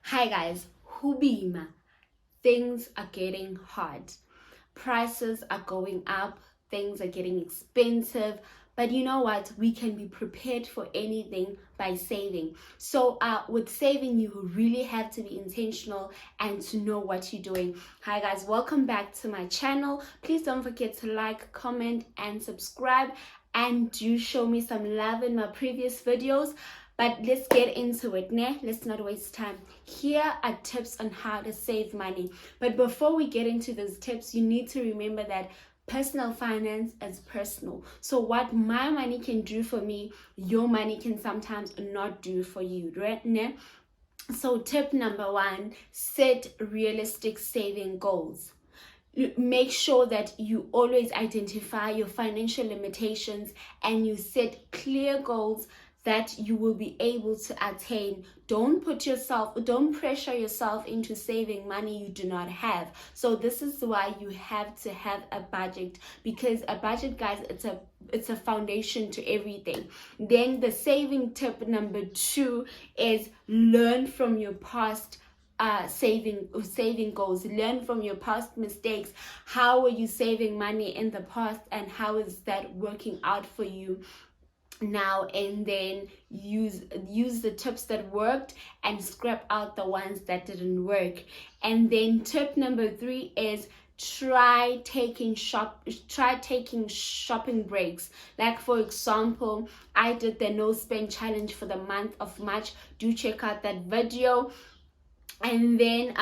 Hi guys, Hubima. Things are getting hard. Prices are going up, things are getting expensive. But you know what? We can be prepared for anything by saving. So with saving, you really have to be intentional and to know what you're doing. Hi guys, welcome back to my channel. Please don't forget to like, comment, and subscribe. And do show me some love in my previous videos. But let's get into it, ne? Let's not waste time. Here are tips on how to save money. But before we get into those tips, you need to remember that personal finance is personal. So what my money can do for me, your money can sometimes not do for you, right? Ne? So tip number 1, set realistic saving goals. Make sure that you always identify your financial limitations and you set clear goals that you will be able to attain. Don't pressure yourself into saving money you do not have. So this is why you have to have a budget, because a budget, guys, it's a foundation to everything. Then the saving tip number 2 is learn from your past saving goals. Learn from your past mistakes. How were you saving money in the past and how is that working out for you now? And then use the tips that worked and scrap out the ones that didn't work. And then tip number 3 is try taking shopping breaks. Like, for example, I did the no spend challenge for the month of March. Do check out that video. And then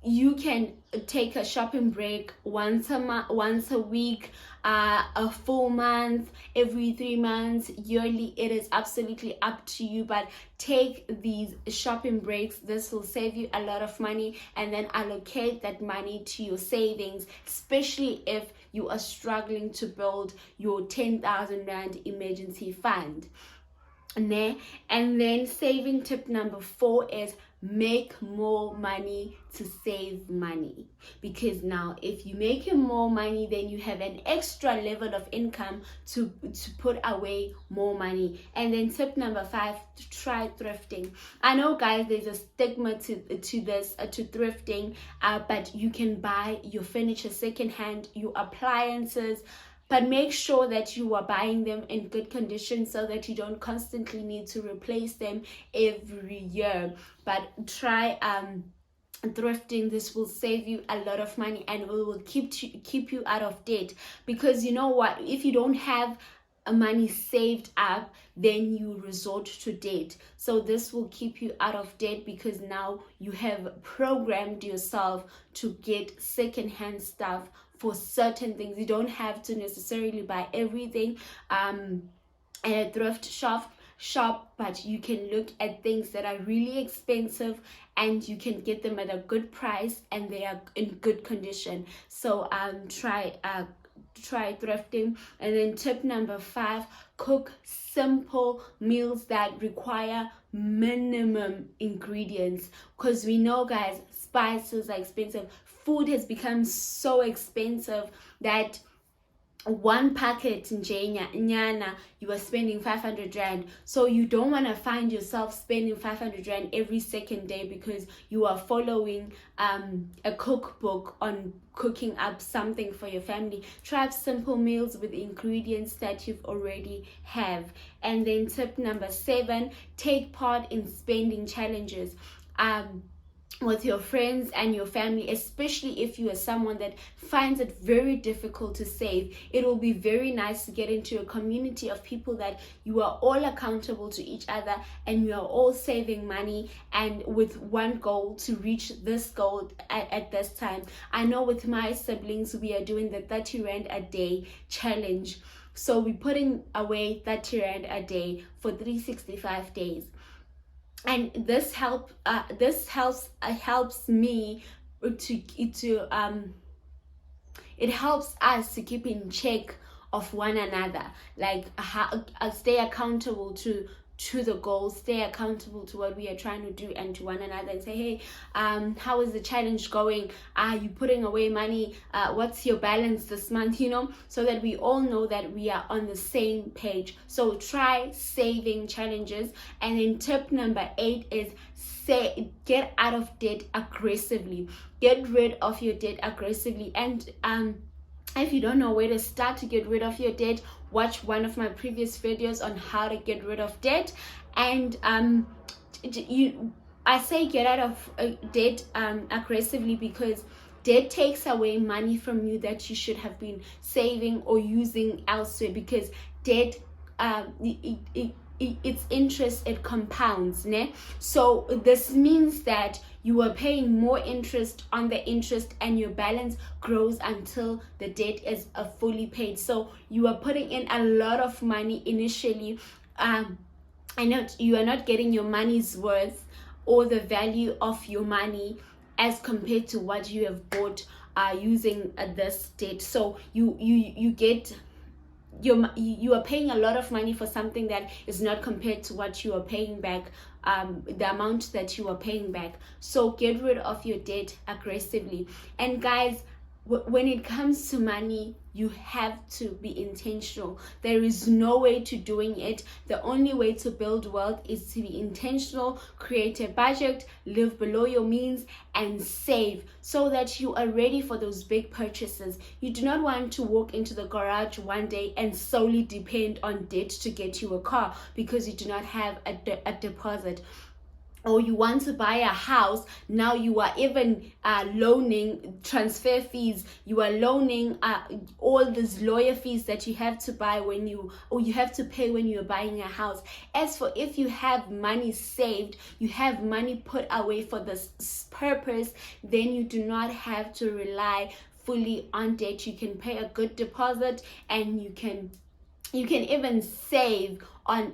you can take a shopping break once a week, a full month, every 3 months, yearly. It is absolutely up to you, but take these shopping breaks. This will save you a lot of money, and then allocate that money to your savings, especially if you are struggling to build your 10,000 Rand emergency fund. And then saving tip number 4 is make more money to save money, because now if you make more money, then you have an extra level of income to put away more money. And then tip number 5, try thrifting. I know, guys, there's a stigma to thrifting, but you can buy your furniture secondhand, your appliances, but make sure that you are buying them in good condition so that you don't constantly need to replace them every year. But try thrifting. This will save you a lot of money and it will keep you out of debt, because you know what, if you don't have money saved up, then you resort to debt. So this will keep you out of debt, because now you have programmed yourself to get secondhand stuff for certain things. You don't have to necessarily buy everything at a thrift shop, but you can look at things that are really expensive and you can get them at a good price and they are in good condition. So try thrifting. And then tip number 5, cook simple meals that require minimum ingredients, because we know, guys, spices are expensive. Food has become so expensive that one packet in nyana, you are spending 500 Rand. So you don't want to find yourself spending 500 Rand every second day because you are following a cookbook on cooking up something for your family. Try simple meals with ingredients that you've already have. And then tip number 7, take part in spending challenges with your friends and your family, especially if you are someone that finds it very difficult to save. It will be very nice to get into a community of people that you are all accountable to each other and you are all saving money and with one goal, to reach this goal at this time. I know with my siblings, we are doing the 30 Rand a day challenge. So we're putting away 30 Rand a day for 365 days. And this helps me it helps us to keep in check of one another, like stay accountable to to the goal, stay accountable to what we are trying to do and to one another, and say, hey, how is the challenge going? Are you putting away money? What's your balance this month? So that we all know that we are on the same page. So try saving challenges. And then tip number 8 is get out of debt aggressively. Get rid of your debt aggressively. And if you don't know where to start to get rid of your debt, watch one of my previous videos on how to get rid of debt. And I say get out of debt aggressively because debt takes away money from you that you should have been saving or using elsewhere, because debt its interest, it compounds, ne? So this means that you are paying more interest on the interest, and your balance grows until the debt is fully paid. So you are putting in a lot of money initially, and you are not getting your money's worth or the value of your money as compared to what you have bought using this debt. So you get you are paying a lot of money for something that is not compared to what you are paying back, the amount that you are paying back. So get rid of your debt aggressively. And guys, when it comes to money, you have to be intentional. There is no way to doing it. The only way to build wealth is to be intentional, create a budget, live below your means, and save so that you are ready for those big purchases. You do not want to walk into the garage one day and solely depend on debt to get you a car because you do not have a deposit. Or you want to buy a house, now you are even loaning transfer fees, you are loaning all these lawyer fees that you have to buy you have to pay when you're buying a house. As for if you have money saved, you have money put away for this purpose, then you do not have to rely fully on debt. You can pay a good deposit, and you can even save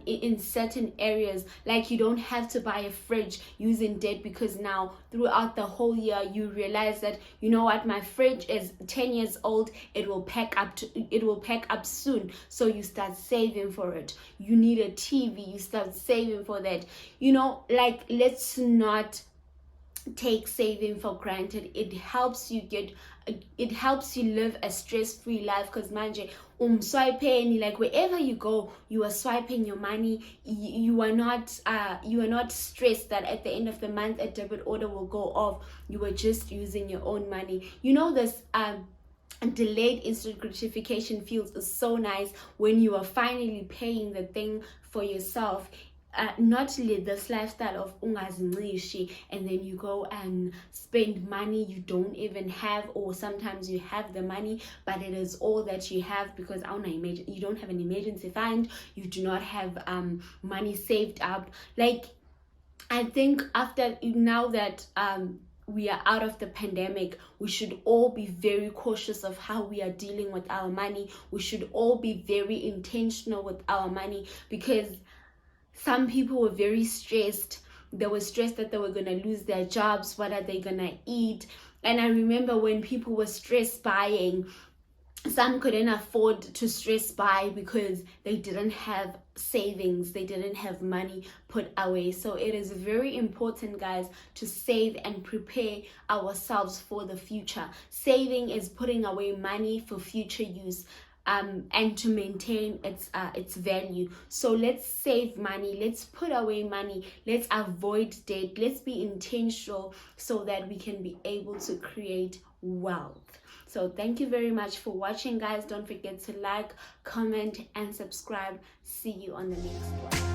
in certain areas. Like, you don't have to buy a fridge using debt, because now throughout the whole year you realize that, you know what, my fridge is 10 years old, it will pack up soon, so you start saving for it. You need a TV, you start saving for that. Like, let's not take saving for granted. It helps you live a stress-free life, because manje swiping, like wherever you go, you are swiping your money. You are not stressed that at the end of the month a debit order will go off. You are just using your own money. This delayed instant gratification feels so nice when you are finally paying the thing for yourself. Not live this lifestyle of ungazinxishi, and then you go and spend money you don't even have, or sometimes you have the money but it is all that you have, because you don't have an emergency fund, you do not have money saved up. Like, I think now that we are out of the pandemic, we should all be very cautious of how we are dealing with our money. We should all be very intentional with our money, because some people were very stressed. They were stressed that they were going to lose their jobs. What are they going to eat? And I remember when people were stress buying, some couldn't afford to stress buy because they didn't have savings. They didn't have money put away. So it is very important, guys, to save and prepare ourselves for the future. Saving is putting away money for future use. And to maintain its value. So let's save money, let's put away money, let's avoid debt, let's be intentional so that we can be able to create wealth. So thank you very much for watching, guys. Don't forget to like, comment, and subscribe. See you on the next one.